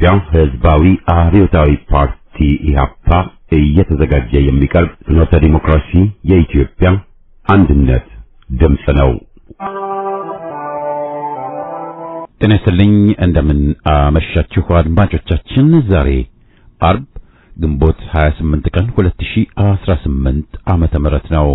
የኢትዮጵያ ሕዝባዊ አብዮታዊ ፓርቲ ኢህአፓ እየተዘጋጀ የሚቀርብ ፍኖተ ዲሞክራሲ የኢትዮጵያ አንድነት ድምፅ ነው። ጤና ይስጥልኝ፣ እንደምን አመሻችሁ አድማጮቻችን። ዛሬ አርብ ግንቦት 28 ቀን 2018 ዓመተ ምህረት ነው።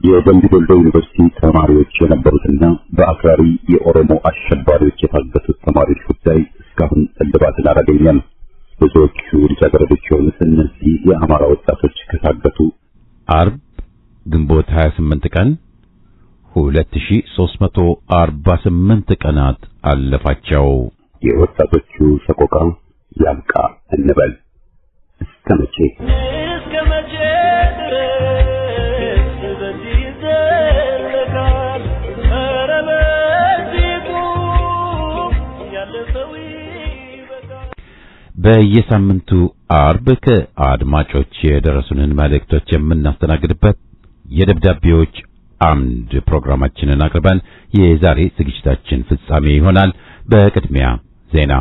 የደምቢ ዶሎ ዩኒቨርሲቲ ተማሪዎች የነበሩትና በአክራሪ የኦሮሞ አሸባሪዎች የታገቱት ተማሪዎች ጉዳይ እስካሁን እልባትን አላገኘም። ብዙዎቹ ልጃገረዶች የሆኑት እነዚህ የአማራ ወጣቶች ከታገቱ አርብ ግንቦት 28 ቀን 2348 ቀናት አለፋቸው። የወጣቶቹ ሰቆቃ ያብቃ እንበል። እስከ መቼ በየሳምንቱ አርብ ከአድማጮች የደረሱንን መልእክቶች የምናስተናግድበት የደብዳቤዎች አምድ ፕሮግራማችንን አቅርበን የዛሬ ዝግጅታችን ፍጻሜ ይሆናል። በቅድሚያ ዜና።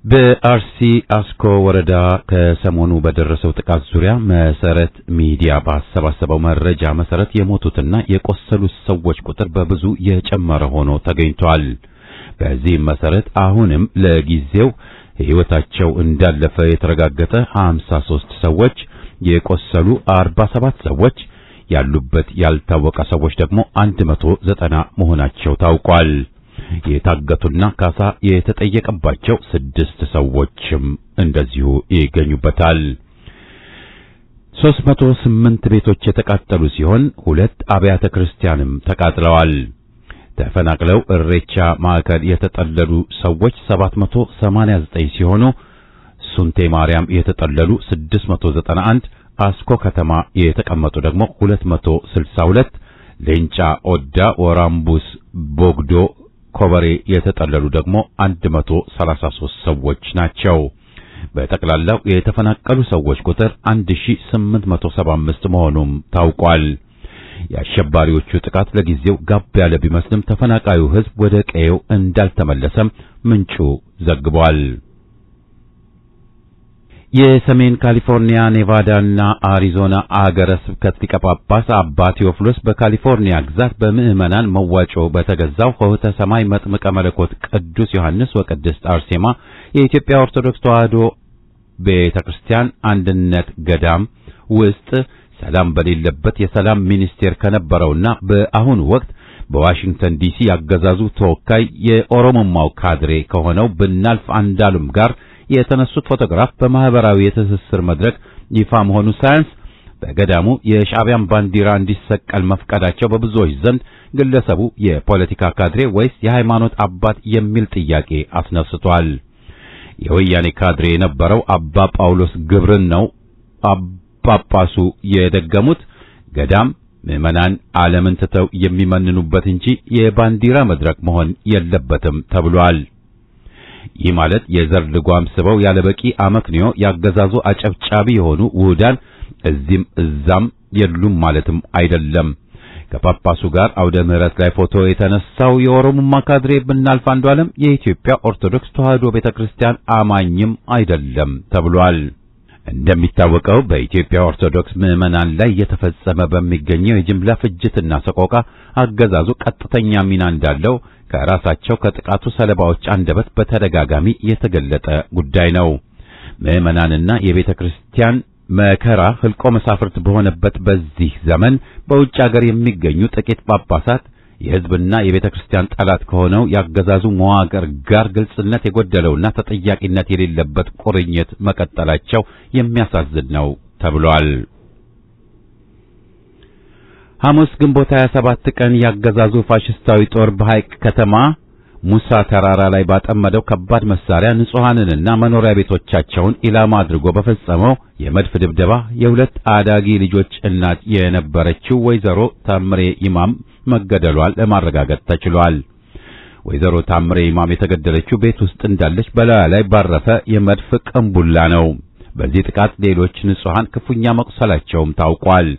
በአርሲ አስኮ ወረዳ ከሰሞኑ በደረሰው ጥቃት ዙሪያ መሰረት ሚዲያ ባሰባሰበው መረጃ መሰረት የሞቱትና የቆሰሉት ሰዎች ቁጥር በብዙ የጨመረ ሆኖ ተገኝቷል። በዚህም መሰረት አሁንም ለጊዜው ሕይወታቸው እንዳለፈ የተረጋገጠ 53 ሰዎች፣ የቆሰሉ 47 ሰዎች፣ ያሉበት ያልታወቀ ሰዎች ደግሞ 190 መሆናቸው ታውቋል። የታገቱና ካሳ የተጠየቀባቸው 6 ሰዎችም እንደዚሁ ይገኙበታል። 308 ቤቶች የተቃጠሉ ሲሆን 2 አብያተ ክርስቲያንም ተቃጥለዋል። ተፈናቅለው እሬቻ ማዕከል የተጠለሉ ሰዎች 789 ሲሆኑ ሱንቴ ማርያም የተጠለሉ 691፣ አስኮ ከተማ የተቀመጡ ደግሞ 262፣ ሌንጫ ኦዳ፣ ወራምቡስ፣ ቦግዶ፣ ኮበሬ የተጠለሉ ደግሞ 133 ሰዎች ናቸው። በጠቅላላው የተፈናቀሉ ሰዎች ቁጥር 1875 መሆኑም ታውቋል። የአሸባሪዎቹ ጥቃት ለጊዜው ጋብ ያለ ቢመስልም ተፈናቃዩ ሕዝብ ወደ ቀየው እንዳልተመለሰም ምንጩ ዘግቧል። የሰሜን ካሊፎርኒያ፣ ኔቫዳና አሪዞና አገረ ስብከት ሊቀ ጳጳስ አባ ቴዎፍሎስ በካሊፎርኒያ ግዛት በምዕመናን መዋጮ በተገዛው ሆህተ ሰማይ መጥምቀ መለኮት ቅዱስ ዮሐንስ ወቅድስት አርሴማ የኢትዮጵያ ኦርቶዶክስ ተዋሕዶ ቤተክርስቲያን አንድነት ገዳም ውስጥ ሰላም በሌለበት የሰላም ሚኒስቴር ከነበረውና በአሁኑ ወቅት በዋሽንግተን ዲሲ ያገዛዙ ተወካይ የኦሮሞማው ካድሬ ከሆነው ብናልፍ አንዳሉም ጋር የተነሱት ፎቶግራፍ በማህበራዊ የትስስር መድረክ ይፋ መሆኑ ሳያንስ በገዳሙ የሻዕቢያን ባንዲራ እንዲሰቀል መፍቀዳቸው በብዙዎች ዘንድ ግለሰቡ የፖለቲካ ካድሬ ወይስ የሃይማኖት አባት የሚል ጥያቄ አስነስቷል። የወያኔ ካድሬ የነበረው አባ ጳውሎስ ግብርን ነው ጳጳሱ የደገሙት። ገዳም ምዕመናን ዓለምን ትተው የሚመንኑበት እንጂ የባንዲራ መድረክ መሆን የለበትም ተብሏል። ይህ ማለት የዘር ልጓም ስበው ያለበቂ አመክንዮ ያገዛዙ አጨብጫቢ የሆኑ ውህዳን እዚህም እዛም የሉም ማለትም አይደለም። ከጳጳሱ ጋር አውደ ምሕረት ላይ ፎቶ የተነሳው የኦሮሞማ ካድሬ ብናልፍ አንዱዓለም የኢትዮጵያ ኦርቶዶክስ ተዋሕዶ ቤተክርስቲያን አማኝም አይደለም ተብሏል። እንደሚታወቀው በኢትዮጵያ ኦርቶዶክስ ምዕመናን ላይ እየተፈጸመ በሚገኘው የጅምላ ፍጅትና ሰቆቃ አገዛዙ ቀጥተኛ ሚና እንዳለው ከራሳቸው ከጥቃቱ ሰለባዎች አንደበት በተደጋጋሚ የተገለጠ ጉዳይ ነው። ምዕመናንና የቤተ ክርስቲያን መከራ ህልቆ መሳፍርት በሆነበት በዚህ ዘመን በውጭ ሀገር የሚገኙ ጥቂት ጳጳሳት የሕዝብና የቤተ ክርስቲያን ጠላት ከሆነው ያገዛዙ መዋቅር ጋር ግልጽነት የጎደለውና ተጠያቂነት የሌለበት ቁርኝት መቀጠላቸው የሚያሳዝን ነው ተብሏል። ሐሙስ ግንቦት 27 ቀን ያገዛዙ ፋሽስታዊ ጦር በሐይቅ ከተማ ሙሳ ተራራ ላይ ባጠመደው ከባድ መሳሪያ ንጹሃንንና መኖሪያ ቤቶቻቸውን ኢላማ አድርጎ በፈጸመው የመድፍ ድብደባ የሁለት አዳጊ ልጆች እናት የነበረችው ወይዘሮ ታምሬ ኢማም መገደሏን ለማረጋገጥ ተችሏል። ወይዘሮ ታምሬ ኢማም የተገደለችው ቤት ውስጥ እንዳለች በላዩ ላይ ባረፈ የመድፍ ቅንቡላ ነው። በዚህ ጥቃት ሌሎች ንጹሃን ክፉኛ መቁሰላቸውም ታውቋል።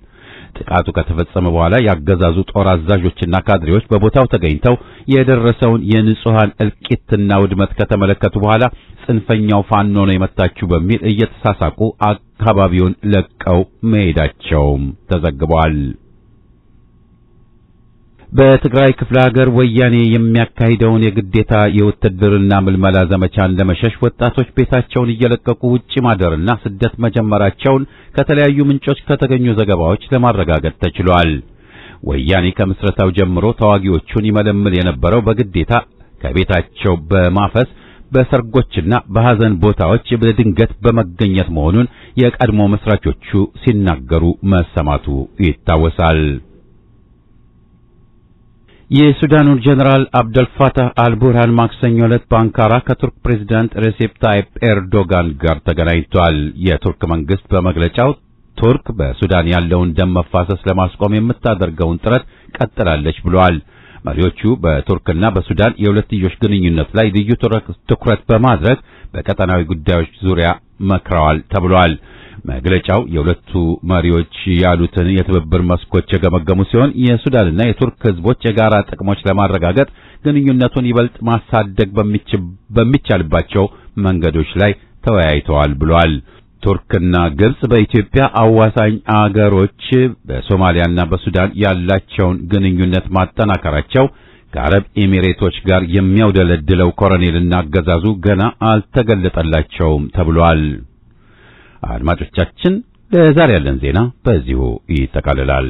ጥቃቱ ከተፈጸመ በኋላ ያገዛዙ ጦር አዛዦችና ካድሬዎች በቦታው ተገኝተው የደረሰውን የንጹሃን እልቂትና ውድመት ከተመለከቱ በኋላ ጽንፈኛው ፋኖ ነው የመታችሁ በሚል እየተሳሳቁ አካባቢውን ለቀው መሄዳቸውም ተዘግቧል። በትግራይ ክፍለ ሀገር ወያኔ የሚያካሂደውን የግዴታ የውትድርና ምልመላ ዘመቻን ለመሸሽ ወጣቶች ቤታቸውን እየለቀቁ ውጪ ማደርና ስደት መጀመራቸውን ከተለያዩ ምንጮች ከተገኙ ዘገባዎች ለማረጋገጥ ተችሏል። ወያኔ ከምስረታው ጀምሮ ተዋጊዎቹን ይመለምል የነበረው በግዴታ ከቤታቸው በማፈስ በሰርጎችና በሐዘን ቦታዎች በድንገት በመገኘት መሆኑን የቀድሞ መስራቾቹ ሲናገሩ መሰማቱ ይታወሳል። የሱዳኑ ጀነራል አብደልፋታህ አልቡርሃን ማክሰኞ ዕለት በአንካራ ከቱርክ ፕሬዝዳንት ሬሴፕ ታይፕ ኤርዶጋን ጋር ተገናኝቷል። የቱርክ መንግስት በመግለጫው ቱርክ በሱዳን ያለውን ደም መፋሰስ ለማስቆም የምታደርገውን ጥረት ቀጥላለች ብሏል። መሪዎቹ በቱርክና በሱዳን የሁለትዮሽ ግንኙነት ላይ ልዩ ትኩረት በማድረግ በቀጠናዊ ጉዳዮች ዙሪያ መክረዋል ተብሏል። መግለጫው የሁለቱ መሪዎች ያሉትን የትብብር መስኮች የገመገሙ ሲሆን የሱዳንና የቱርክ ህዝቦች የጋራ ጥቅሞች ለማረጋገጥ ግንኙነቱን ይበልጥ ማሳደግ በሚቻልባቸው መንገዶች ላይ ተወያይተዋል ብሏል። ቱርክና ግብጽ በኢትዮጵያ አዋሳኝ አገሮች በሶማሊያና በሱዳን ያላቸውን ግንኙነት ማጠናከራቸው ከአረብ ኤሚሬቶች ጋር የሚያውደለድለው ኮሎኔልና አገዛዙ ገና አልተገለጠላቸውም ተብሏል። አድማጮቻችን ለዛሬ ያለን ዜና በዚሁ ይጠቃልላል።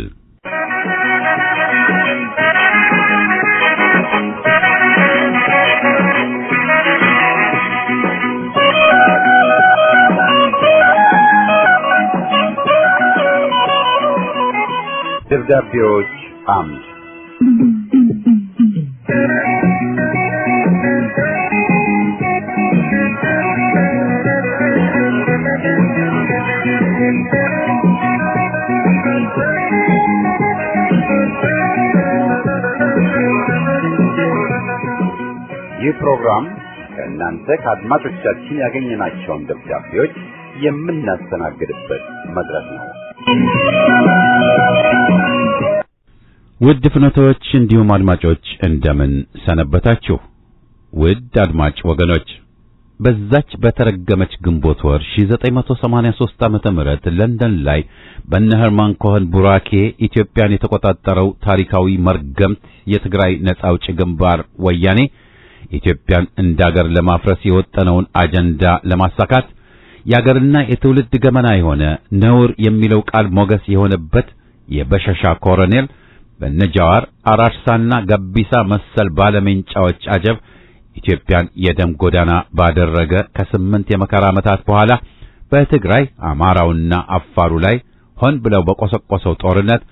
ደብዳቤዎች አምድ ይህ ፕሮግራም ከእናንተ ከአድማጮቻችን ያገኘናቸውን ደብዳቤዎች የምናስተናግድበት መድረክ ነው። ውድ ፍኖቶች እንዲሁም አድማጮች እንደምን ሰነበታችሁ? ውድ አድማጭ ወገኖች በዛች በተረገመች ግንቦት ወር 1983 ዓመተ ምህረት ለንደን ላይ በነ ሄርማን ኮሄን ቡራኬ ኢትዮጵያን የተቆጣጠረው ታሪካዊ መርገምት የትግራይ ነጻ አውጪ ግንባር ወያኔ ኢትዮጵያን እንዳገር ለማፍረስ የወጠነውን አጀንዳ ለማሳካት ያገርና የትውልድ ገመና የሆነ ነውር የሚለው ቃል ሞገስ የሆነበት የበሸሻ ኮሎኔል በነጃዋር አራርሳና ገቢሳ መሰል ባለሜንጫዎች አጀብ ኢትዮጵያን የደም ጎዳና ባደረገ ከ8 የመከራ ዓመታት በኋላ በትግራይ አማራውና አፋሩ ላይ ሆን ብለው በቆሰቆሰው ጦርነት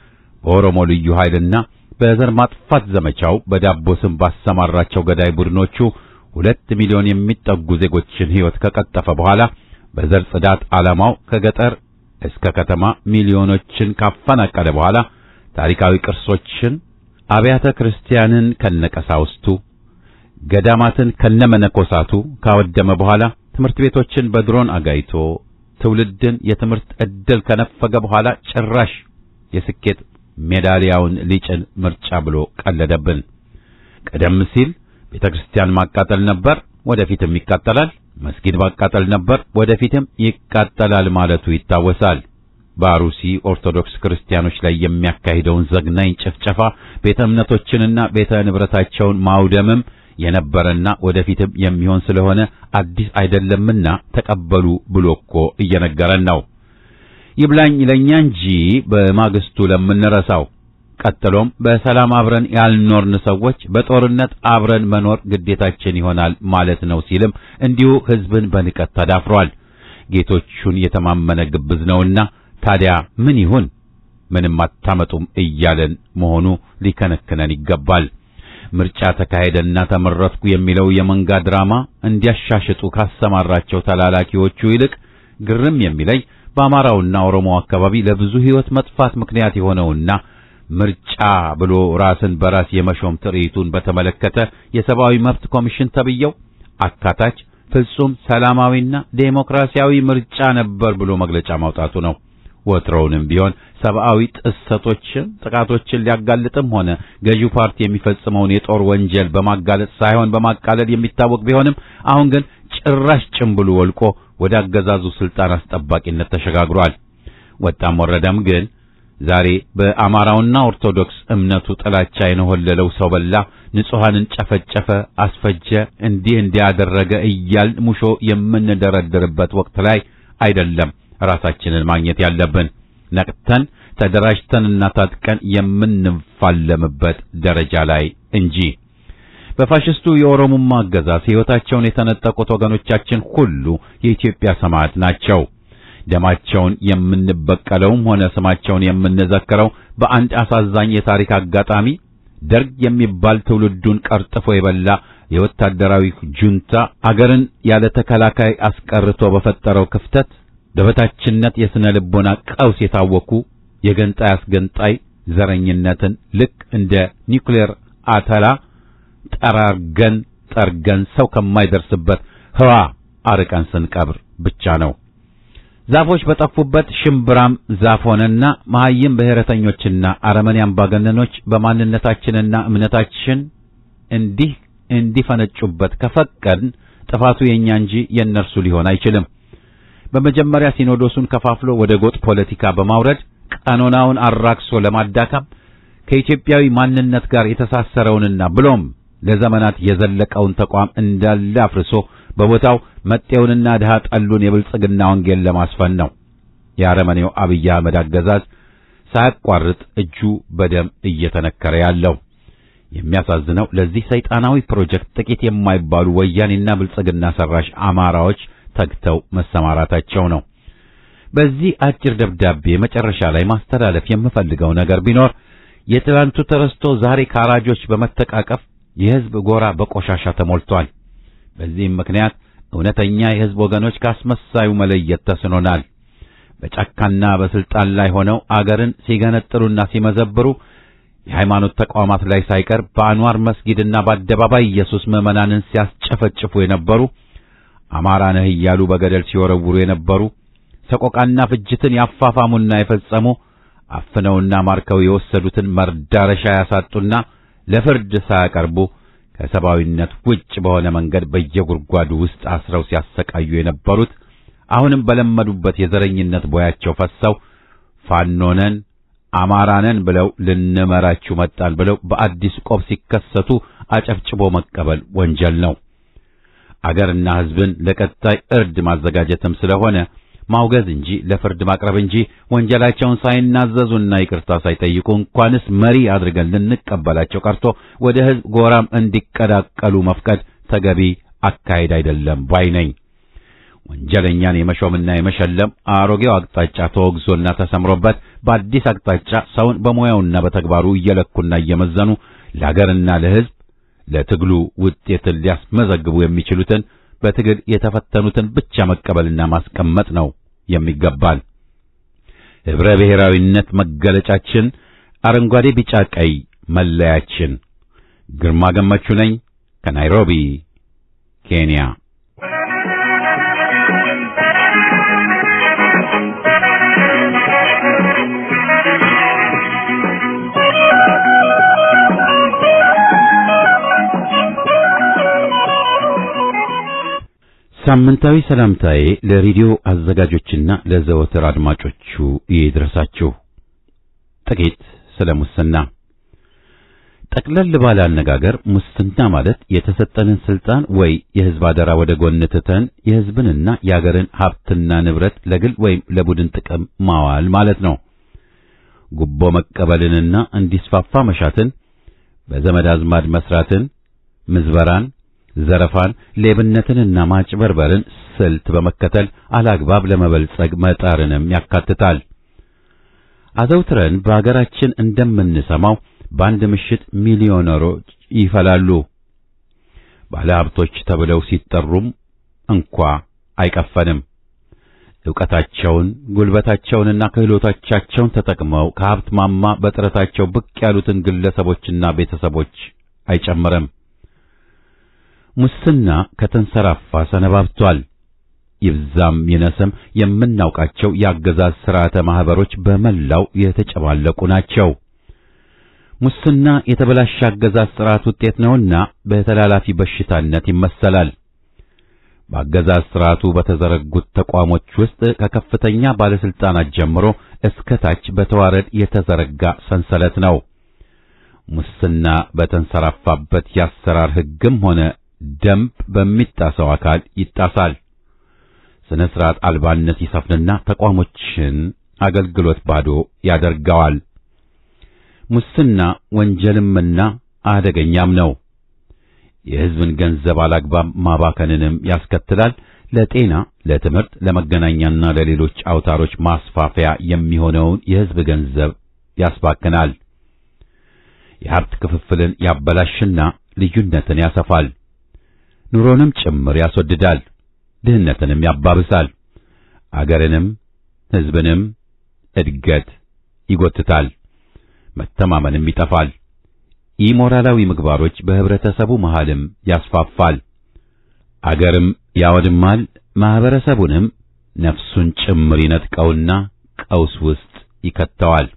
በኦሮሞ ልዩ ኃይልና በዘር ማጥፋት ዘመቻው በዳቦ ስም ባሰማራቸው ገዳይ ቡድኖቹ 2 ሚሊዮን የሚጠጉ ዜጎችን ሕይወት ከቀጠፈ በኋላ በዘር ጽዳት ዓላማው ከገጠር እስከ ከተማ ሚሊዮኖችን ካፈናቀለ በኋላ ታሪካዊ ቅርሶችን አብያተ ክርስቲያንን ከነቀሳውስቱ ገዳማትን ከነመነኮሳቱ ካወደመ በኋላ ትምህርት ቤቶችን በድሮን አጋይቶ ትውልድን የትምህርት ዕድል ከነፈገ በኋላ ጭራሽ የስኬት ሜዳሊያውን ሊጭን ምርጫ ብሎ ቀለደብን። ቀደም ሲል ቤተክርስቲያን ማቃጠል ነበር፣ ወደፊትም ይቃጠላል። መስጊድ ማቃጠል ነበር፣ ወደፊትም ይቃጠላል ማለቱ ይታወሳል። በአሩሲ ኦርቶዶክስ ክርስቲያኖች ላይ የሚያካሂደውን ዘግናኝ ጭፍጨፋ ቤተ እምነቶችንና ቤተ ንብረታቸውን ማውደምም የነበረና ወደፊትም የሚሆን ስለሆነ አዲስ አይደለምና ተቀበሉ ብሎ እኮ እየነገረን ነው። ይብላኝ ለኛ እንጂ በማግስቱ ለምንረሳው። ቀጥሎም በሰላም አብረን ያልኖርን ሰዎች በጦርነት አብረን መኖር ግዴታችን ይሆናል ማለት ነው ሲልም እንዲሁ ሕዝብን በንቀት ተዳፍሯል። ጌቶቹን የተማመነ ግብዝ ነውና ታዲያ ምን ይሁን? ምንም አታመጡም እያለን መሆኑ ሊከነክነን ይገባል። ምርጫ ተካሄደና ተመረጥኩ የሚለው የመንጋ ድራማ እንዲያሻሽጡ ካሰማራቸው ተላላኪዎቹ ይልቅ ግርም የሚለይ በአማራውና ኦሮሞ አካባቢ ለብዙ ሕይወት መጥፋት ምክንያት የሆነውና ምርጫ ብሎ ራስን በራስ የመሾም ትርኢቱን በተመለከተ የሰብአዊ መብት ኮሚሽን ተብየው አካታች ፍጹም ሰላማዊና ዴሞክራሲያዊ ምርጫ ነበር ብሎ መግለጫ ማውጣቱ ነው። ወትሮውንም ቢሆን ሰብአዊ ጥሰቶችን፣ ጥቃቶችን ሊያጋልጥም ሆነ ገዢው ፓርቲ የሚፈጽመውን የጦር ወንጀል በማጋለጥ ሳይሆን በማቃለል የሚታወቅ ቢሆንም አሁን ግን ጭራሽ ጭምብሉ ወልቆ ወደ አገዛዙ ስልጣን አስጠባቂነት ተሸጋግሯል። ወጣም ወረደም ግን ዛሬ በአማራውና ኦርቶዶክስ እምነቱ ጥላቻ የነሆለለው ሰው በላ፣ ንጹሃንን ጨፈጨፈ፣ አስፈጀ፣ እንዲህ እንዲያደረገ እያል ሙሾ የምንደረድርበት ወቅት ላይ አይደለም ራሳችንን ማግኘት ያለብን። ነቅተን ተደራጅተንና ታጥቀን የምንፋለምበት ደረጃ ላይ እንጂ። በፋሽስቱ የኦሮሞማ አገዛዝ ሕይወታቸውን የተነጠቁት ወገኖቻችን ሁሉ የኢትዮጵያ ሰማዕት ናቸው። ደማቸውን የምንበቀለውም ሆነ ስማቸውን የምንዘክረው በአንድ አሳዛኝ የታሪክ አጋጣሚ ደርግ የሚባል ትውልዱን ቀርጥፎ የበላ የወታደራዊ ጁንታ አገርን ያለ ተከላካይ አስቀርቶ በፈጠረው ክፍተት በበታችነት የስነ ልቦና ቀውስ የታወኩ የገንጣይ አስገንጣይ ዘረኝነትን ልክ እንደ ኒውክሌር አተላ ጠርገን ሰው ከማይደርስበት ህዋ አርቀን ስንቀብር ብቻ ነው። ዛፎች በጠፉበት ሽምብራም ዛፍ ሆነና መሐይም ብሔረተኞችና አረመኔ አምባገነኖች በማንነታችንና እምነታችን እንዲፈነጩበት ከፈቀድን ጥፋቱ የኛ እንጂ የእነርሱ ሊሆን አይችልም። በመጀመሪያ ሲኖዶሱን ከፋፍሎ ወደ ጎጥ ፖለቲካ በማውረድ ቀኖናውን አራክሶ ለማዳከም ከኢትዮጵያዊ ማንነት ጋር የተሳሰረውንና ብሎም ለዘመናት የዘለቀውን ተቋም እንዳለ አፍርሶ በቦታው መጤውንና ድሃ ጠሉን የብልጽግና ወንጌል ለማስፈን ነው። የአረመኔው አብይ አህመድ አገዛዝ ሳያቋርጥ እጁ በደም እየተነከረ ያለው። የሚያሳዝነው ለዚህ ሰይጣናዊ ፕሮጀክት ጥቂት የማይባሉ ወያኔና ብልጽግና ሰራሽ አማራዎች ተግተው መሰማራታቸው ነው። በዚህ አጭር ደብዳቤ መጨረሻ ላይ ማስተላለፍ የምፈልገው ነገር ቢኖር የትላንቱ ተረስቶ ዛሬ ካራጆች በመተቃቀፍ የሕዝብ ጎራ በቆሻሻ ተሞልቷል። በዚህም ምክንያት እውነተኛ የሕዝብ ወገኖች ካስመሳዩ መለየት ተስኖናል። በጫካና በስልጣን ላይ ሆነው አገርን ሲገነጥሉና ሲመዘብሩ የሃይማኖት ተቋማት ላይ ሳይቀር በአንዋር መስጊድና በአደባባይ ኢየሱስ ምዕመናንን ሲያስጨፈጭፉ የነበሩ፣ አማራ ነህ እያሉ በገደል ሲወረውሩ የነበሩ፣ ሰቆቃና ፍጅትን ያፋፋሙና የፈጸሙ፣ አፍነውና ማርከው የወሰዱትን መዳረሻ ያሳጡና ለፍርድ ሳያቀርቡ ከሰብአዊነት ውጭ በሆነ መንገድ በየጉድጓዱ ውስጥ አስረው ሲያሰቃዩ የነበሩት አሁንም በለመዱበት የዘረኝነት ቦያቸው ፈሰው ፋኖነን አማራነን ብለው ልንመራችሁ መጣን ብለው በአዲስ ቆብ ሲከሰቱ አጨብጭቦ መቀበል ወንጀል ነው። አገርና ሕዝብን ለቀጣይ እርድ ማዘጋጀትም ስለሆነ ማውገዝ እንጂ ለፍርድ ማቅረብ እንጂ ወንጀላቸውን ሳይናዘዙና ይቅርታ ሳይጠይቁ እንኳንስ መሪ አድርገን ልንቀበላቸው ቀርቶ ወደ ሕዝብ ጎራም እንዲቀላቀሉ መፍቀድ ተገቢ አካሄድ አይደለም ባይ ነኝ። ወንጀለኛን የመሾምና የመሸለም አሮጌው አቅጣጫ ተወግዞና ተሰምሮበት በአዲስ አቅጣጫ ሰውን በሙያውና በተግባሩ እየለኩና እየመዘኑ ለአገርና ለሕዝብ ለትግሉ ውጤትን ሊያስመዘግቡ የሚችሉትን በትግል የተፈተኑትን ብቻ መቀበልና ማስቀመጥ ነው የሚገባል። ህብረ ብሔራዊነት መገለጫችን፣ አረንጓዴ ቢጫ ቀይ መለያችን። ግርማ ገመቹ ነኝ ከናይሮቢ ኬንያ። ሳምንታዊ ሰላምታዬ ለሬዲዮ አዘጋጆችና ለዘወትር አድማጮቹ ይድረሳችሁ። ጥቂት ስለ ሙስና። ጠቅለል ባለ አነጋገር ሙስና ማለት የተሰጠንን ስልጣን ወይ የህዝብ አደራ ወደ ጎን ትተን የህዝብንና የአገርን ሀብትና ንብረት ለግል ወይም ለቡድን ጥቅም ማዋል ማለት ነው። ጉቦ መቀበልንና እንዲስፋፋ መሻትን፣ በዘመድ አዝማድ መስራትን፣ ምዝበራን፣ ዘረፋን፣ ሌብነትንና ማጭበርበርን ስልት በመከተል አላግባብ ለመበልጸግ መጣርንም ያካትታል። አዘውትረን በአገራችን እንደምንሰማው በአንድ ምሽት ሚሊዮነሮች ይፈላሉ። ባለ ሀብቶች ተብለው ሲጠሩም እንኳ አይቀፈንም። ዕውቀታቸውን፣ ጉልበታቸውንና ክህሎታቸውን ተጠቅመው ከሀብት ማማ በጥረታቸው ብቅ ያሉትን ግለሰቦችና ቤተሰቦች አይጨምርም። ሙስና ከተንሰራፋ ሰነባብቷል። ይብዛም ይነስም የምናውቃቸው የአገዛዝ ሥርዓተ ማህበሮች በመላው የተጨማለቁ ናቸው። ሙስና የተበላሸ አገዛዝ ሥርዓት ውጤት ነውና በተላላፊ በሽታነት ይመሰላል። በአገዛዝ ሥርዓቱ በተዘረጉት ተቋሞች ውስጥ ከከፍተኛ ባለስልጣናት ጀምሮ እስከ ታች በተዋረድ የተዘረጋ ሰንሰለት ነው። ሙስና በተንሰራፋበት የአሰራር ሕግም ሆነ ደንብ በሚጣሰው አካል ይጣሳል። ስነ ስርዓት አልባነት ይሰፍንና ተቋሞችን አገልግሎት ባዶ ያደርገዋል። ሙስና ወንጀልምና አደገኛም ነው። የሕዝብን ገንዘብ አላግባብ ማባከንንም ያስከትላል። ለጤና፣ ለትምህርት፣ ለመገናኛና ለሌሎች አውታሮች ማስፋፊያ የሚሆነውን የሕዝብ ገንዘብ ያስባክናል። የሀብት ክፍፍልን ያበላሽና ልዩነትን ያሰፋል። ኑሮንም ጭምር ያስወድዳል። ድህነትንም ያባብሳል። አገርንም ሕዝብንም እድገት ይጎትታል። መተማመንም ይጠፋል። ኢሞራላዊ ምግባሮች በህብረተሰቡ መሃልም ያስፋፋል። አገርም ያወድማል። ማህበረሰቡንም ነፍሱን ጭምር ይነጥቀውና ቀውስ ውስጥ ይከተዋል።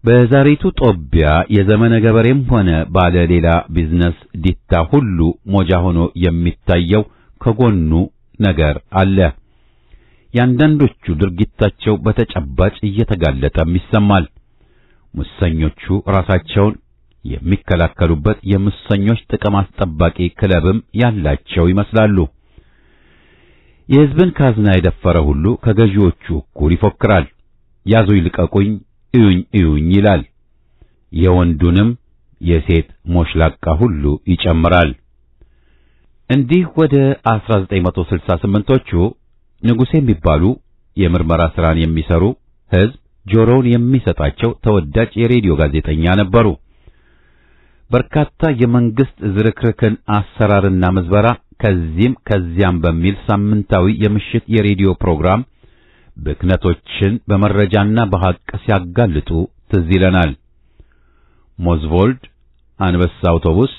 በዛሬቱ ጦቢያ የዘመነ ገበሬም ሆነ ባለ ሌላ ቢዝነስ ዲታ ሁሉ ሞጃ ሆኖ የሚታየው ከጎኑ ነገር አለ። ያንዳንዶቹ ድርጊታቸው በተጨባጭ እየተጋለጠም ይሰማል። ሙሰኞቹ ራሳቸውን የሚከላከሉበት የሙሰኞች ጥቅም አስጠባቂ ክለብም ያላቸው ይመስላሉ። የሕዝብን ካዝና የደፈረ ሁሉ ከገዢዎቹ እኩል ይፎክራል። ያዙኝ ልቀቁኝ፣ እዩኝ እዩኝ ይላል። የወንዱንም የሴት ሞሽላቃ ሁሉ ይጨምራል። እንዲህ ወደ 1968ዎቹ ንጉሴ የሚባሉ የምርመራ ሥራን የሚሰሩ ሕዝብ ጆሮውን የሚሰጣቸው ተወዳጅ የሬዲዮ ጋዜጠኛ ነበሩ። በርካታ የመንግስት ዝርክርክን አሰራርና ምዝበራ ከዚህም ከዚያም በሚል ሳምንታዊ የምሽት የሬዲዮ ፕሮግራም ብክነቶችን በመረጃና በሐቅ ሲያጋልጡ ትዝ ይለናል። ሞዝቮልድ፣ አንበሳ አውቶቡስ፣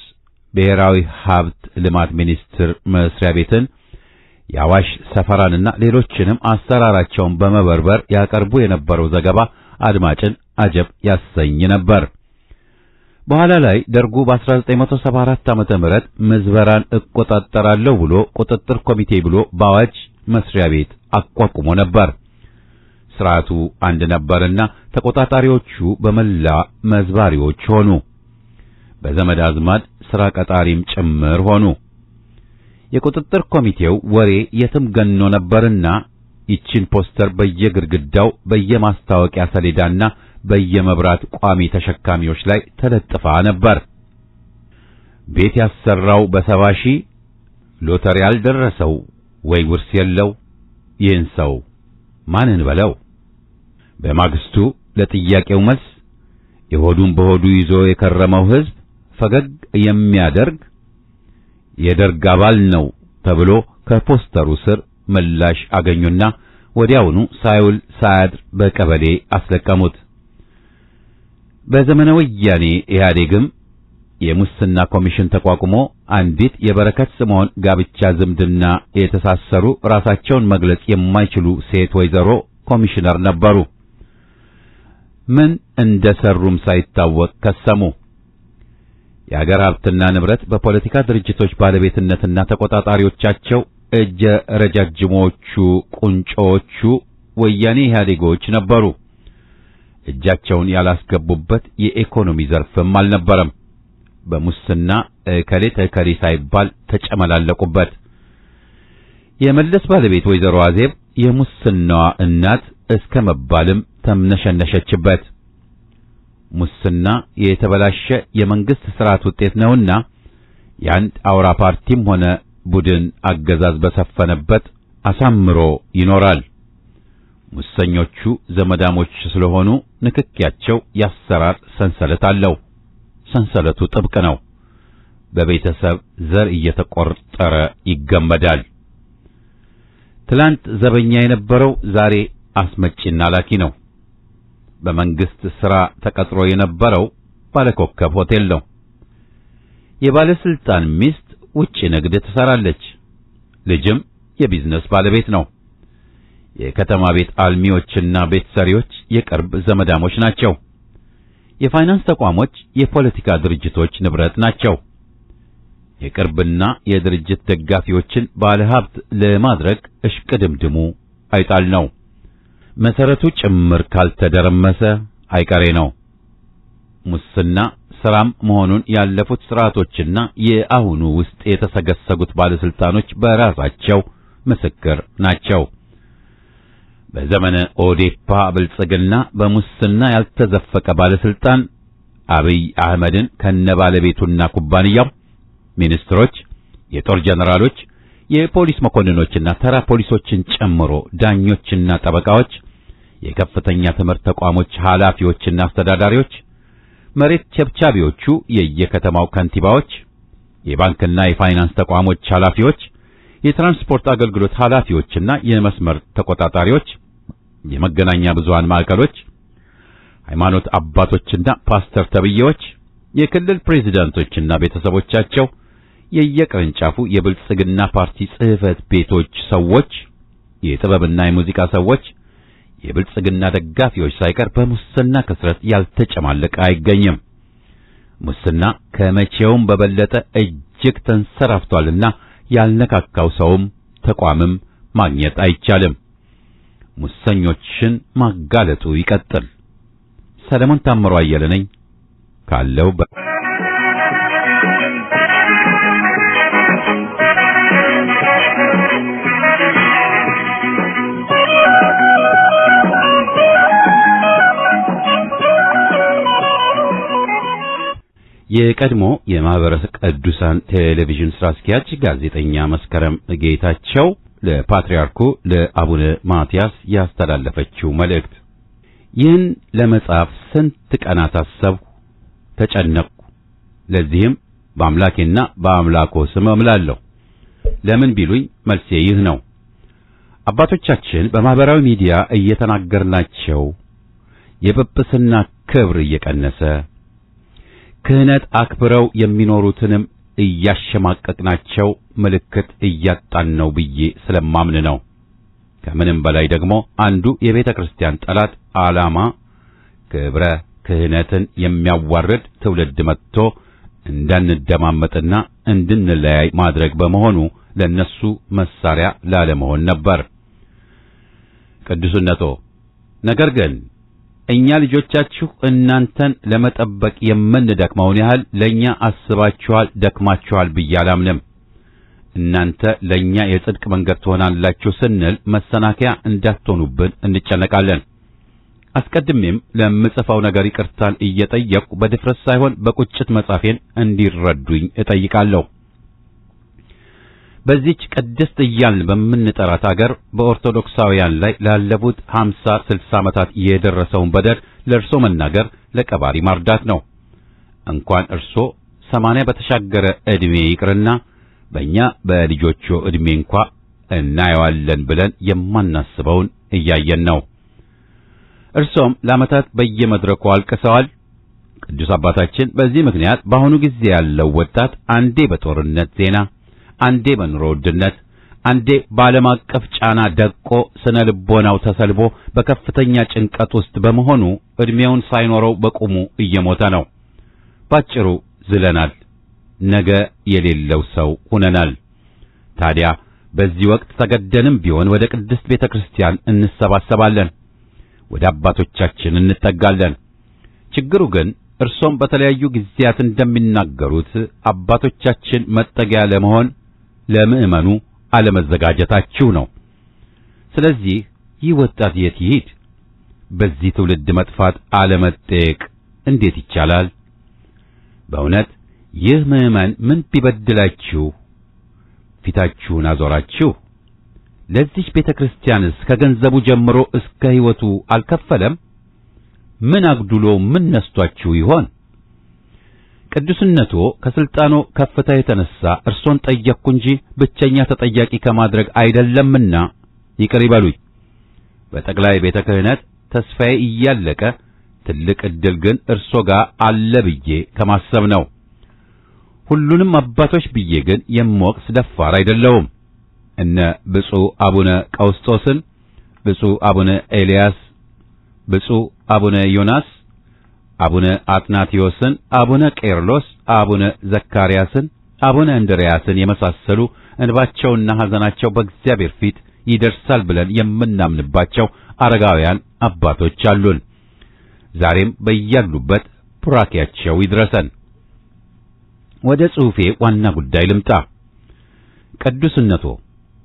ብሔራዊ ሀብት ልማት ሚኒስቴር መስሪያ ቤትን፣ የአዋሽ ሰፈራንና ሌሎችንም አሰራራቸውን በመበርበር ያቀርቡ የነበረው ዘገባ አድማጭን አጀብ ያሰኝ ነበር። በኋላ ላይ ደርጉ በ1974 ዓመተ ምህረት ምዝበራን እቆጣጠራለሁ ብሎ ቁጥጥር ኮሚቴ ብሎ በአዋጅ መስሪያ ቤት አቋቁሞ ነበር። ስርዓቱ አንድ ነበርና ተቆጣጣሪዎቹ በመላ መዝባሪዎች ሆኑ። በዘመድ አዝማድ ሥራ ቀጣሪም ጭምር ሆኑ። የቁጥጥር ኮሚቴው ወሬ የትም ገኖ ነበርና ይችን ፖስተር በየግድግዳው በየማስታወቂያ ሰሌዳና በየመብራት ቋሚ ተሸካሚዎች ላይ ተለጥፋ ነበር። ቤት ያሰራው በ70 ሺህ ሎተሪ ያልደረሰው ወይ ውርስ የለው ይህን ሰው ማንን በለው። በማግስቱ ለጥያቄው መልስ የሆዱን በሆዱ ይዞ የከረመው ሕዝብ ፈገግ የሚያደርግ የደርግ አባል ነው ተብሎ ከፖስተሩ ስር ምላሽ አገኙና ወዲያውኑ ሳይውል ሳያድር በቀበሌ አስለቀሙት። በዘመነ ወያኔ ኢህአዴግም የሙስና ኮሚሽን ተቋቁሞ አንዲት የበረከት ስምዖን ጋብቻ ዝምድና የተሳሰሩ ራሳቸውን መግለጽ የማይችሉ ሴት ወይዘሮ ኮሚሽነር ነበሩ። ምን እንደሰሩም ሳይታወቅ ከሰሙ። የአገር ሀብትና ንብረት በፖለቲካ ድርጅቶች ባለቤትነትና ተቆጣጣሪዎቻቸው እጀ ረጃጅሞቹ ቁንጮቹ ወያኔ ኢህአዴጎች ነበሩ። እጃቸውን ያላስገቡበት የኢኮኖሚ ዘርፍም አልነበረም። በሙስና እከሌ ሳይባል ተጨመላለቁበት። የመለስ ባለቤት ወይዘሮ አዜብ የሙስናዋ እናት እስከ መባልም ተምነሸነሸችበት። ሙስና የተበላሸ የመንግስት ስርዓት ውጤት ነውና የአንድ አውራ ፓርቲም ሆነ ቡድን አገዛዝ በሰፈነበት አሳምሮ ይኖራል። ሙሰኞቹ ዘመዳሞች ስለሆኑ ንክኪያቸው ያሰራር ሰንሰለት አለው። ሰንሰለቱ ጥብቅ ነው። በቤተሰብ ዘር እየተቆጠረ ይገመዳል። ትላንት ዘበኛ የነበረው ዛሬ አስመጪና ላኪ ነው። በመንግስት ሥራ ተቀጥሮ የነበረው ባለኮከብ ሆቴል ነው። የባለስልጣን ሚስት ውጪ ንግድ ትሰራለች። ልጅም የቢዝነስ ባለቤት ነው። የከተማ ቤት አልሚዎችና ቤት ሰሪዎች የቅርብ ዘመዳሞች ናቸው። የፋይናንስ ተቋሞች የፖለቲካ ድርጅቶች ንብረት ናቸው። የቅርብና የድርጅት ደጋፊዎችን ባለሀብት ለማድረግ እሽቅድምድሙ አይጣል ነው። መሰረቱ ጭምር ካልተደረመሰ አይቀሬ ነው። ሙስና ስራም መሆኑን ያለፉት ስርዓቶችና የአሁኑ ውስጥ የተሰገሰጉት ባለስልጣኖች በራሳቸው ምስክር ናቸው። በዘመነ ኦዴፓ ብልጽግና በሙስና ያልተዘፈቀ ባለስልጣን አብይ አህመድን ከነባለቤቱና ኩባንያው ሚኒስትሮች፣ የጦር ጀነራሎች፣ የፖሊስ መኮንኖችና ተራ ፖሊሶችን ጨምሮ ዳኞችና ጠበቃዎች፣ የከፍተኛ ትምህርት ተቋሞች ኃላፊዎችና አስተዳዳሪዎች፣ መሬት ቸብቻቢዎቹ የየከተማው ከንቲባዎች፣ የባንክና የፋይናንስ ተቋሞች ኃላፊዎች፣ የትራንስፖርት አገልግሎት ኃላፊዎችና የመስመር ተቆጣጣሪዎች፣ የመገናኛ ብዙሃን ማዕከሎች፣ ሃይማኖት አባቶችና ፓስተር ተብዬዎች፣ የክልል ፕሬዝዳንቶችና ቤተሰቦቻቸው፣ የየቅርንጫፉ የብልጽግና ፓርቲ ጽሕፈት ቤቶች ሰዎች፣ የጥበብና የሙዚቃ ሰዎች፣ የብልጽግና ደጋፊዎች ሳይቀር በሙስና ክስረት ያልተጨማለቀ አይገኝም። ሙስና ከመቼውም በበለጠ እጅግ ተንሰራፍቷልና ያልነካካው ሰውም ተቋምም ማግኘት አይቻልም። ሙሰኞችን ማጋለጡ ይቀጥል። ሰለሞን ታምሮ አየለ ነኝ ካለው የቀድሞ የማህበረ ቅዱሳን ቴሌቪዥን ስራ አስኪያጅ ጋዜጠኛ መስከረም ጌታቸው ለፓትርያርኩ ለአቡነ ማትያስ ያስተላለፈችው መልእክት። ይህን ለመጻፍ ስንት ቀናት አሰብኩ፣ ተጨነቅኩ። ለዚህም በአምላኬና በአምላኮ ስም እምላለሁ። ለምን ቢሉኝ መልሴ ይህ ነው። አባቶቻችን በማህበራዊ ሚዲያ እየተናገርናቸው የጵጵስና ክብር እየቀነሰ ክህነት አክብረው የሚኖሩትንም እያሸማቀቅናቸው ምልክት እያጣን ነው ብዬ ስለማምን ነው። ከምንም በላይ ደግሞ አንዱ የቤተ ክርስቲያን ጠላት ዓላማ ክብረ ክህነትን የሚያዋርድ ትውልድ መጥቶ እንዳንደማመጥና እንድንለያይ ማድረግ በመሆኑ ለነሱ መሳሪያ ላለመሆን ነበር። ቅዱስነቶ ነገር ግን እኛ ልጆቻችሁ እናንተን ለመጠበቅ የምንደክመውን ያህል ለኛ አስባችኋል፣ ደክማችኋል ብዬ አላምንም። እናንተ ለኛ የጽድቅ መንገድ ትሆናላችሁ ስንል መሰናከያ እንዳትሆኑብን እንጨነቃለን። አስቀድሜም ለምጽፈው ነገር ይቅርታን እየጠየቅኩ በድፍረት ሳይሆን በቁጭት መጻፌን እንዲረዱኝ እጠይቃለሁ። በዚህች ቅድስት እያልን በምንጠራት አገር በኦርቶዶክሳውያን ላይ ላለፉት 50-60 ዓመታት የደረሰውን በደል ለእርሶ መናገር ለቀባሪ ማርዳት ነው። እንኳን እርሶ 80 በተሻገረ ዕድሜ ይቅርና በእኛ በልጆቹ ዕድሜ እንኳ እናየዋለን ብለን የማናስበውን እያየን ነው። እርሶም ለዓመታት በየመድረኩ አልቅሰዋል። ቅዱስ አባታችን በዚህ ምክንያት በአሁኑ ጊዜ ያለው ወጣት አንዴ በጦርነት ዜና፣ አንዴ በኑሮ ውድነት፣ አንዴ በዓለም አቀፍ ጫና ደቆ ስነ ልቦናው ተሰልቦ በከፍተኛ ጭንቀት ውስጥ በመሆኑ ዕድሜውን ሳይኖረው በቁሙ እየሞተ ነው። ባጭሩ ዝለናል። ነገ የሌለው ሰው ሆነናል። ታዲያ በዚህ ወቅት ተገደንም ቢሆን ወደ ቅድስት ቤተክርስቲያን እንሰባሰባለን፣ ወደ አባቶቻችን እንጠጋለን። ችግሩ ግን እርሶም በተለያዩ ጊዜያት እንደሚናገሩት አባቶቻችን መጠጊያ ለመሆን ለምእመኑ አለመዘጋጀታችሁ ነው። ስለዚህ ይህ ወጣት የት ይሄድ? በዚህ ትውልድ መጥፋት አለመጠየቅ እንዴት ይቻላል? በእውነት ይህ ምእመን ምን ቢበድላችሁ ፊታችሁን አዞራችሁ? ለዚህ ቤተክርስቲያንስ ከገንዘቡ ጀምሮ እስከ ሕይወቱ አልከፈለም? ምን አግዱሎ ምን ነስቷችሁ ይሆን? ቅዱስነቶ ከስልጣኑ ከፍታ የተነሳ እርሶን ጠየቅኩ እንጂ ብቸኛ ተጠያቂ ከማድረግ አይደለምና ይቅር ይበሉኝ። በጠቅላይ ቤተ ክህነት ተስፋዬ እያለቀ ትልቅ ዕድል ግን እርሶ ጋር አለ ብዬ ከማሰብ ነው። ሁሉንም አባቶች ብዬ ግን የምወቅስ ደፋር አይደለሁም። እነ ብፁዕ አቡነ ቀውስጦስን፣ ብፁዕ አቡነ ኤልያስ፣ ብፁዕ አቡነ ዮናስ፣ አቡነ አትናቴዎስን፣ አቡነ ቄርሎስ፣ አቡነ ዘካርያስን፣ አቡነ እንድርያስን የመሳሰሉ እንባቸውና ሐዘናቸው በእግዚአብሔር ፊት ይደርሳል ብለን የምናምንባቸው አረጋውያን አባቶች አሉን። ዛሬም በያሉበት ቡራኪያቸው ይድረሰን። ወደ ጽሑፌ ዋና ጉዳይ ልምጣ። ቅዱስነቶ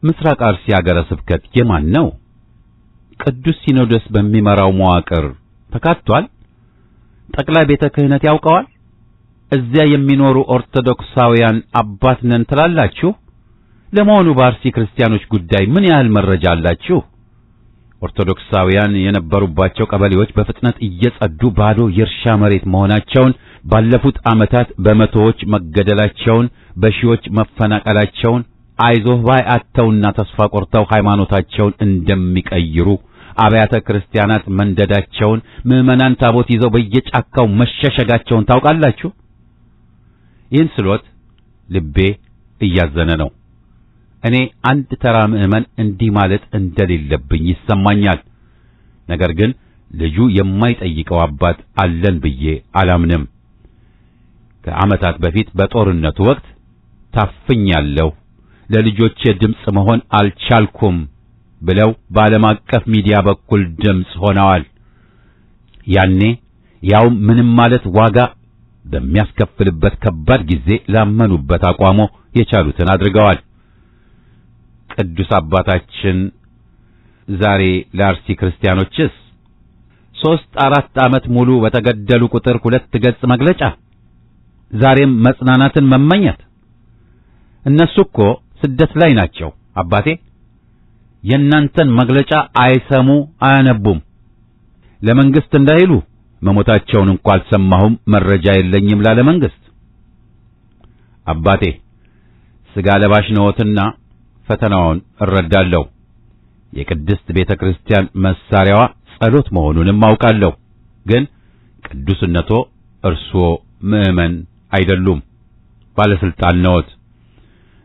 ምስራቅ አርሲ ሀገረ ስብከት የማን ነው? ቅዱስ ሲኖዶስ በሚመራው መዋቅር ተካቷል? ጠቅላይ ቤተ ክህነት ያውቀዋል? እዚያ የሚኖሩ ኦርቶዶክሳውያን አባት ነን ትላላችሁ? ለመሆኑ በአርሲ ክርስቲያኖች ጉዳይ ምን ያህል መረጃ አላችሁ? ኦርቶዶክሳውያን የነበሩባቸው ቀበሌዎች በፍጥነት እየጸዱ ባዶ የእርሻ መሬት መሆናቸውን፣ ባለፉት ዓመታት በመቶዎች መገደላቸውን፣ በሺዎች መፈናቀላቸውን፣ አይዞህ ባይ አጥተውና ተስፋ ቆርጠው ሃይማኖታቸውን እንደሚቀይሩ፣ አብያተ ክርስቲያናት መንደዳቸውን፣ ምዕመናን ታቦት ይዘው በየጫካው መሸሸጋቸውን ታውቃላችሁ? ይህን ስሎት ልቤ እያዘነ ነው። እኔ አንድ ተራ ምዕመን እንዲህ ማለት እንደሌለብኝ ይሰማኛል። ነገር ግን ልጁ የማይጠይቀው አባት አለን ብዬ አላምንም። ከዓመታት በፊት በጦርነቱ ወቅት ታፍኛለሁ፣ ለልጆቼ ድምፅ መሆን አልቻልኩም ብለው በዓለም አቀፍ ሚዲያ በኩል ድምፅ ሆነዋል። ያኔ ያው ምንም ማለት ዋጋ በሚያስከፍልበት ከባድ ጊዜ ላመኑበት አቋሞ የቻሉትን አድርገዋል። ቅዱስ አባታችን ዛሬ ለአርሲ ክርስቲያኖችስ 3-4 ዓመት ሙሉ በተገደሉ ቁጥር 2 ገጽ መግለጫ፣ ዛሬም መጽናናትን መመኘት። እነሱ እኮ ስደት ላይ ናቸው አባቴ። የእናንተን መግለጫ አይሰሙ አያነቡም። ለመንግስት እንዳይሉ መሞታቸውን እንኳን አልሰማሁም፣ መረጃ የለኝም ላለ መንግስት። አባቴ ሥጋ ለባሽ ነዎትና ፈተናውን እረዳለሁ። የቅድስት ቤተ ክርስቲያን መሳሪያዋ ጸሎት መሆኑንም አውቃለሁ። ግን ቅዱስነቶ እርስዎ ምዕመን አይደሉም፣ ባለስልጣን ነዎት።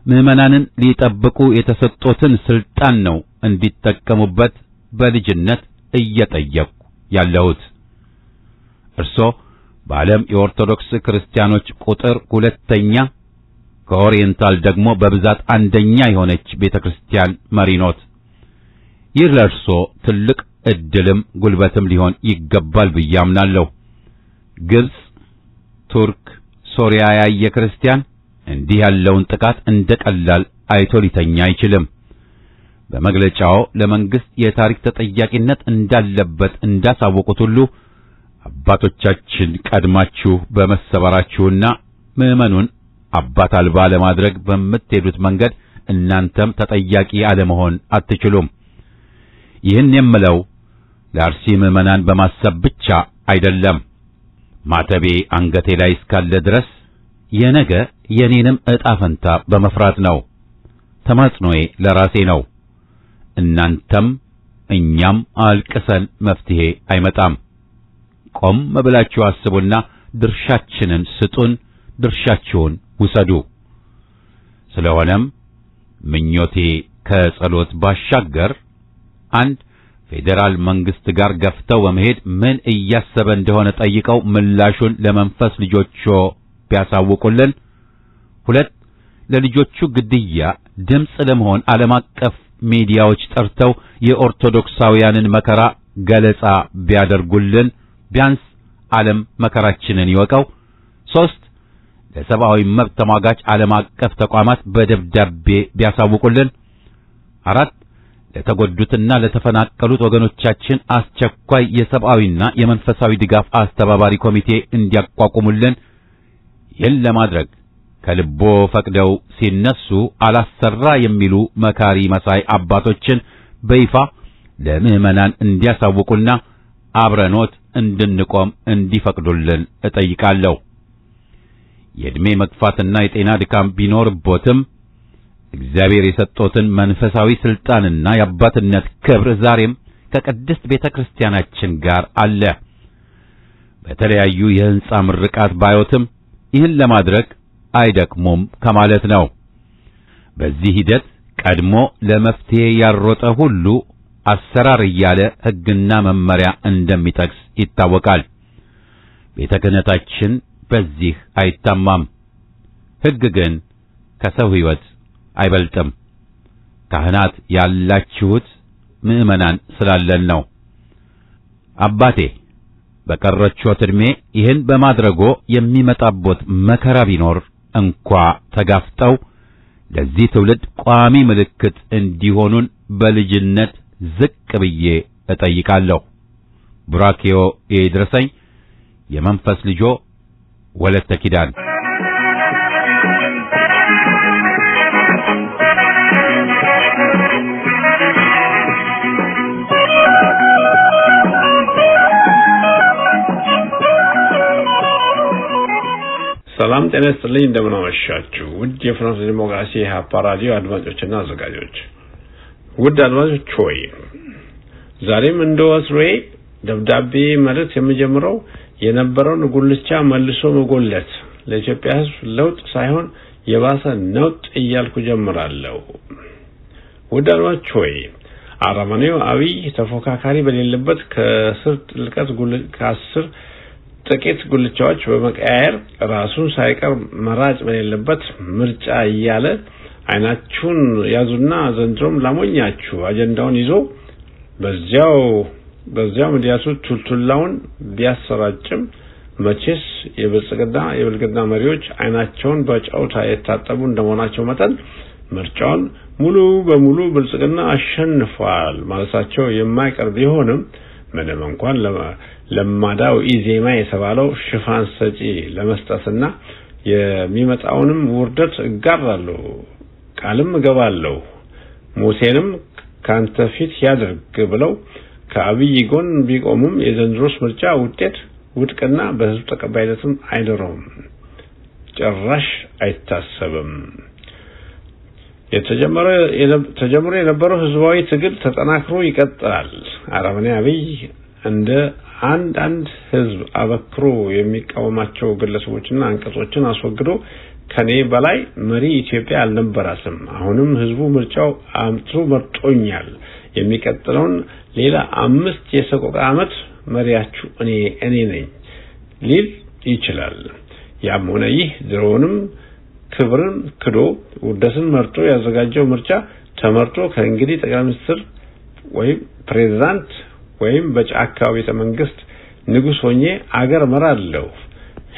ምዕመናንን ሊጠብቁ የተሰጦትን ስልጣን ነው እንዲጠቀሙበት በልጅነት እየጠየቅኩ ያለሁት። እርስዎ በዓለም የኦርቶዶክስ ክርስቲያኖች ቁጥር 2ኛ፣ ከኦሪየንታል ደግሞ በብዛት 1ኛ የሆነች ቤተክርስቲያን መሪ ኖት። ይህ ለእርሶ ትልቅ ዕድልም ጉልበትም ሊሆን ይገባል ብዬ አምናለሁ። ግብጽ፣ ቱርክ፣ ሶሪያ ያየ ክርስቲያን እንዲህ ያለውን ጥቃት እንደ ቀላል አይቶ ሊተኛ አይችልም። በመግለጫው ለመንግስት የታሪክ ተጠያቂነት እንዳለበት እንዳሳወቁት ሁሉ አባቶቻችን ቀድማችሁ በመሰበራችሁና ምዕመኑን አባት አልባ ለማድረግ በምትሄዱት መንገድ እናንተም ተጠያቂ አለመሆን አትችሉም። ይህን የምለው ለአርሲ ምዕመናን በማሰብ ብቻ አይደለም። ማተቤ አንገቴ ላይ እስካለ ድረስ የነገ የኔንም ዕጣ ፈንታ በመፍራት ነው። ተማጽኖዬ ለራሴ ነው። እናንተም እኛም አልቅሰን መፍትሄ አይመጣም። ቆም ብላችሁ አስቡና ድርሻችንን ስጡን፣ ድርሻችሁን ውሰዱ። ስለሆነም ምኞቴ ከጸሎት ባሻገር አንድ ፌዴራል መንግስት ጋር ገፍተው በመሄድ ምን እያሰበ እንደሆነ ጠይቀው ምላሹን ለመንፈስ ልጆቹ ቢያሳውቁልን፣ 2 ለልጆቹ ግድያ ድምፅ ለመሆን ዓለም አቀፍ ሚዲያዎች ጠርተው የኦርቶዶክሳውያንን መከራ ገለጻ ቢያደርጉልን፣ ቢያንስ ዓለም መከራችንን ይወቀው። 3 ለሰብአዊ መብት ተሟጋች ዓለም አቀፍ ተቋማት በደብዳቤ ቢያሳውቁልን። 4 ለተጎዱትና ለተፈናቀሉት ወገኖቻችን አስቸኳይ የሰብአዊና የመንፈሳዊ ድጋፍ አስተባባሪ ኮሚቴ እንዲያቋቁሙልን። ይህን ለማድረግ ከልቦ ፈቅደው ሲነሱ አላሰራ የሚሉ መካሪ መሳይ አባቶችን በይፋ ለምዕመናን እንዲያሳውቁና አብረኖት እንድንቆም እንዲፈቅዱልን እጠይቃለሁ። የዕድሜ መግፋትና የጤና ድካም ቢኖርቦትም እግዚአብሔር የሰጠዎትን መንፈሳዊ ስልጣንና የአባትነት ክብር ዛሬም ከቅድስት ቤተክርስቲያናችን ጋር አለ። በተለያዩ የሕንጻ ምርቃት ባዮትም ይህን ለማድረግ አይደክሙም ከማለት ነው። በዚህ ሂደት ቀድሞ ለመፍትሄ ያሮጠ ሁሉ አሰራር እያለ ሕግና መመሪያ እንደሚጠቅስ ይታወቃል። ቤተ ክህነታችን በዚህ አይታማም። ሕግ ግን ከሰው ሕይወት አይበልጥም። ካህናት ያላችሁት ምዕመናን ስላለን ነው። አባቴ በቀረችዎት ዕድሜ ይህን በማድረጎ የሚመጣቦት መከራ ቢኖር እንኳ ተጋፍጠው ለዚህ ትውልድ ቋሚ ምልክት እንዲሆኑን በልጅነት ዝቅ ብዬ እጠይቃለሁ። ቡራኬዮ ይድረሰኝ። የመንፈስ ልጆ ወለተ ኪዳን። ሰላም ጤና ይስጥልኝ። እንደምን አመሻችሁ ውድ የፍኖተ ዲሞክራሲ የኢሃፓ ራዲዮ አድማጮችና አዘጋጆች። ውድ አድማጮች ሆይ ዛሬም እንደወትሮዬ ደብዳቤ መልእክት የምጀምረው የነበረውን ጉልቻ መልሶ መጎለት ለኢትዮጵያ ሕዝብ ለውጥ ሳይሆን የባሰ ነውጥ እያልኩ ጀምራለሁ። ውድ አድማጮች ሆይ አረመኔው አብይ ተፎካካሪ በሌለበት ከአስር ጥቂት ጉልቻዎች በመቀያየር ራሱን ሳይቀር መራጭ በሌለበት ምርጫ እያለ አይናችሁን ያዙና ዘንድሮም ላሞኛችሁ አጀንዳውን ይዞ በዚያው ሚዲያቱ ቱልቱላውን ቢያሰራጭም መቼስ የብልጽግና መሪዎች አይናቸውን በጨውታ የታጠቡ እንደመሆናቸው መጠን ምርጫውን ሙሉ በሙሉ ብልጽግና አሸንፏል ማለታቸው የማይቀር ቢሆንም ምንም እንኳን ለማዳው ኢዜማ የተባለው ሽፋን ሰጪ ለመስጠትና የሚመጣውንም ውርደት እጋራለሁ ቃልም እገባለሁ ሞቴንም ካንተ ፊት ያድርግ ብለው ከአብይ ጎን ቢቆሙም የዘንድሮስ ምርጫ ውጤት ውድቅና በህዝብ ተቀባይነትም አይኖረውም፣ ጭራሽ አይታሰብም። ተጀምሮ የነበረው ህዝባዊ ትግል ተጠናክሮ ይቀጥላል። አረመኔ አብይ እንደ አንድ ህዝብ አበክሮ የሚቃወማቸው ግለሰቦችና አንቀጾችን አስወግዶ ከኔ በላይ መሪ ኢትዮጵያ አልነበራትም፣ አሁንም ህዝቡ ምርጫው አምጥቶ መርጦኛል፣ የሚቀጥለውን ሌላ 5 የሰቆቃ ዓመት መሪያችሁ እኔ ነኝ ሊል ይችላል። ያም ሆነ ይህ ድሮውንም ክብርን ክዶ ውርደትን መርጦ ያዘጋጀው ምርጫ ተመርጦ ከእንግዲህ ጠቅላይ ሚኒስትር ወይም ፕሬዝዳንት ወይም በጫካው ቤተ መንግስት ንጉስ ሆኜ አገር መራለሁ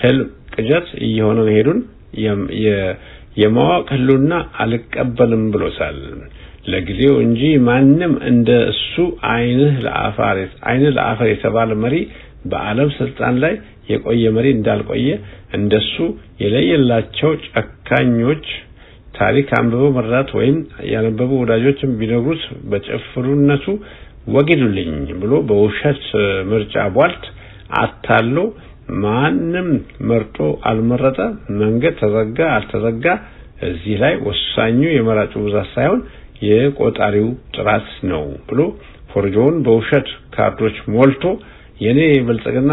ህልም ቅዠት እየሆነ ሄዱን የማወቅ ህልውና አልቀበልም ብሎታል። ለጊዜው እንጂ ማንም እንደ እሱ አይንህ ለአፈር የተባለ መሪ በዓለም ስልጣን ላይ የቆየ መሪ እንዳልቆየ እንደሱ የለየላቸው ጨካኞች ታሪክ አንብበው መረዳት ወይም ያነበቡ ወዳጆችም ቢነግሩት በጭፍሩነቱ ወግዱልኝ ብሎ በውሸት ምርጫ ቧልት አታሎ ማንም መርጦ አልመረጠ መንገድ ተዘጋ አልተዘጋ እዚህ ላይ ወሳኙ የመራጩ ብዛት ሳይሆን የቆጣሪው ጥራት ነው ብሎ ፎርጆውን በውሸት ካርዶች ሞልቶ የኔ ብልጽግና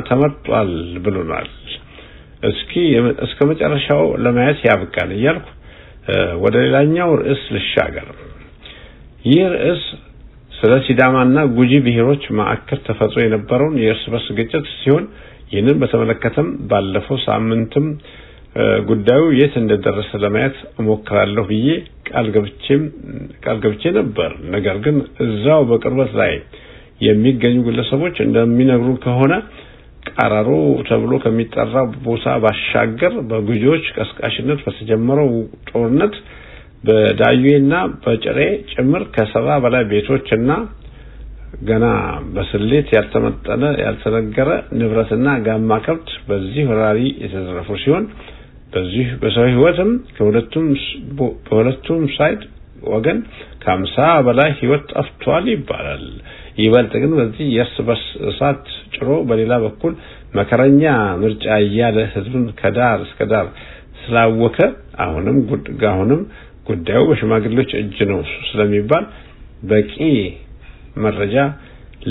ተመርጧል ብሎናል። እስከ መጨረሻው ለማየት ያብቃል እያልኩ ወደ ሌላኛው ርዕስ ልሻገር። ይህ ርዕስ ስለ ሲዳማና ጉጂ ብሔሮች ማዕከል ተፈጥሮ የነበረውን የእርስ በርስ ግጭት ሲሆን ይህንን በተመለከተም ባለፈው ሳምንትም ጉዳዩ የት እንደደረሰ ለማየት እሞክራለሁ ብዬ ቃል ገብቼ ነበር። ነገር ግን እዛው በቅርበት ላይ የሚገኙ ግለሰቦች እንደሚነግሩ ከሆነ ቀራሮ ተብሎ ከሚጠራው ቦታ ባሻገር በጉጂዎች ቀስቃሽነት በተጀመረው ጦርነት በዳዩና በጭሬ ጭምር ከ70 በላይ ቤቶችና ገና በስሌት ያልተነገረ ንብረትና ጋማ ከብት በዚህ ወራሪ የተዘረፉ ሲሆን በዚህ በሰው ህይወትም በሁለቱም ሳይድ ወገን ከ50 በላይ ህይወት ጠፍቷል ይባላል። ይበልጥ ግን በዚህ የእርስ በርስ እሳት ጭሮ በሌላ በኩል መከረኛ ምርጫ እያለ ህዝብን ከዳር እስከ ዳር ስላወከ አሁንም ጉዳዩ በሽማግሌዎች እጅ ነው ስለሚባል በቂ መረጃ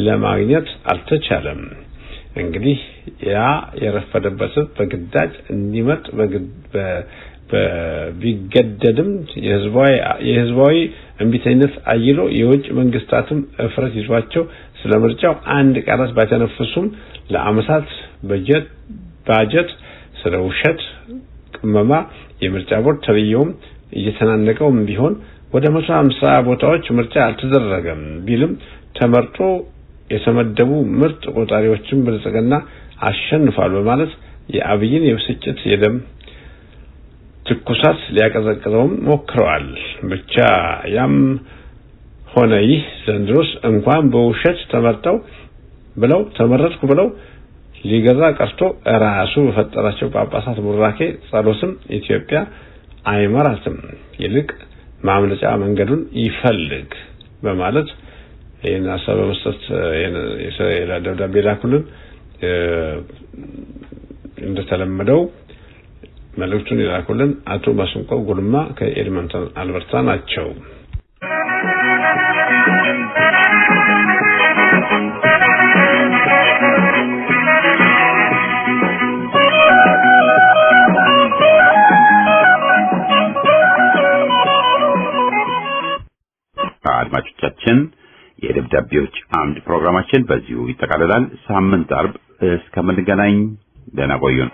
ለማግኘት አልተቻለም። እንግዲህ ያ የረፈደበት በግዳጅ እንዲመጥ ቢገደድም የህዝባዊ እንቢተኝነት አይሎ የውጭ መንግስታትም እፍረት ይዟቸው ስለምርጫው አንድ ቃላት ባይተነፍሱም ለአመታት ባጀት ስለ ውሸት ቅመማ የምርጫ ቦርድ ተብየውም እየተናነቀውም ቢሆን ወደ 150 ቦታዎች ምርጫ አልተደረገም ቢልም ተመርጦ የተመደቡ ምርጥ ቆጣሪዎችን ብልጽግና አሸንፏል በማለት የአብይን የብስጭት የደም ትኩሳት ሊያቀዘቅዘውም ሞክረዋል። ብቻ ያም ሆነ ይህ ዘንድሮስ እንኳን በውሸት ተመረጥኩ ብለው ሊገዛ ቀርቶ ራሱ በፈጠራቸው ጳጳሳት ቡራኬ ጸሎትም ኢትዮጵያ አይመራትም፣ ይልቅ ማምለጫ መንገዱን ይፈልግ በማለት ይሄን ሐሳብ በመስጠት ደብዳቤ ላኩልን። እንደተለመደው መልእክቱን ይላኩልን አቶ ማስንቆ ጉልማ ከኤድመንተን አልበርታ ናቸው። አድማጮቻችን የደብዳቤዎች አምድ ፕሮግራማችን በዚሁ ይጠቃልላል። ሳምንት አርብ እስከምንገናኝ ደህና ቆዩን።